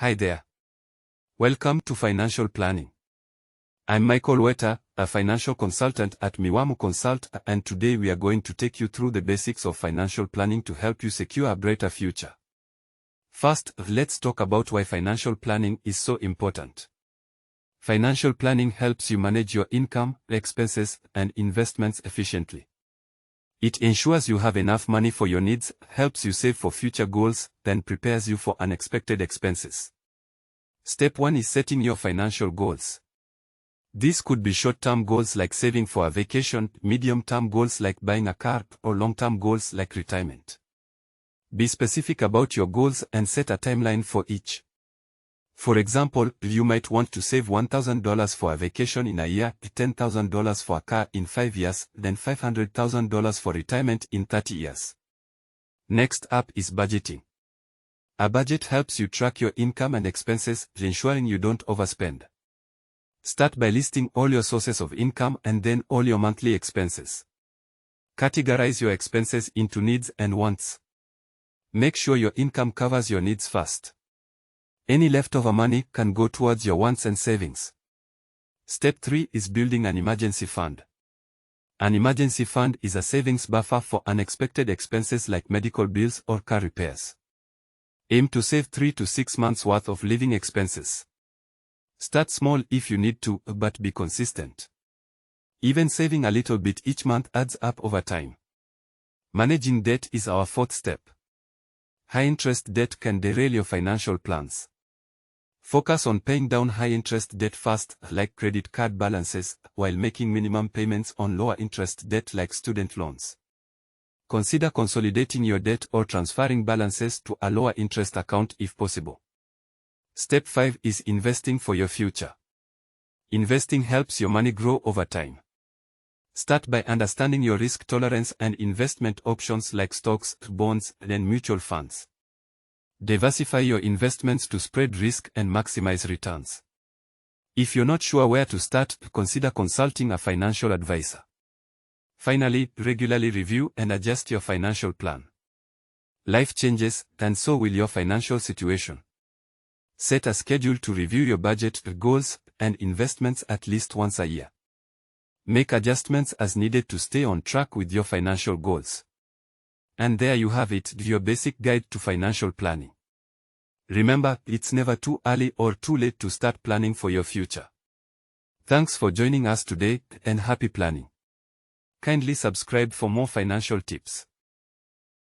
Hi there. Welcome to Financial Planning. I'm Michael Weta, a financial consultant at Miwamu Consult, and today we are going to take you through the basics of financial planning to help you secure a brighter future. First, let's talk about why financial planning is so important. Financial planning helps you manage your income, expenses, and investments efficiently. It ensures you have enough money for your needs, helps you save for future goals, then prepares you for unexpected expenses. Step 1 is setting your financial goals. These could be short-term goals like saving for a vacation, medium-term goals like buying a car, or long-term goals like retirement. Be specific about your goals and set a timeline for each. For example, you might want to save $1,000 for a vacation in a year, $10,000 for a car in 5 years, then $500,000 for retirement in 30 years. Next up is budgeting. A budget helps you track your income and expenses, ensuring you don't overspend. Start by listing all your sources of income and then all your monthly expenses. Categorize your expenses into needs and wants. Make sure your income covers your needs first. Any leftover money can go towards your wants and savings. Step 3 is building an emergency fund. An emergency fund is a savings buffer for unexpected expenses like medical bills or car repairs. Aim to save 3 to 6 months worth of living expenses. Start small if you need to, but be consistent. Even saving a little bit each month adds up over time. Managing debt is our fourth step. High-interest debt can derail your financial plans. Focus on paying down high-interest debt first, like credit card balances, while making minimum payments on lower-interest debt like student loans. Consider consolidating your debt or transferring balances to a lower-interest account if possible. Step 5 is investing for your future. Investing helps your money grow over time. Start by understanding your risk tolerance and investment options like stocks, bonds, and mutual funds. Diversify your investments to spread risk and maximize returns. If you're not sure where to start, consider consulting a financial advisor. Finally, regularly review and adjust your financial plan. Life changes, and so will your financial situation. Set a schedule to review your budget, goals, and investments at least once a year. Make adjustments as needed to stay on track with your financial goals. And there you have it, your basic guide to financial planning. Remember, it's never too early or too late to start planning for your future. Thanks for joining us today, and happy planning. Kindly subscribe for more financial tips.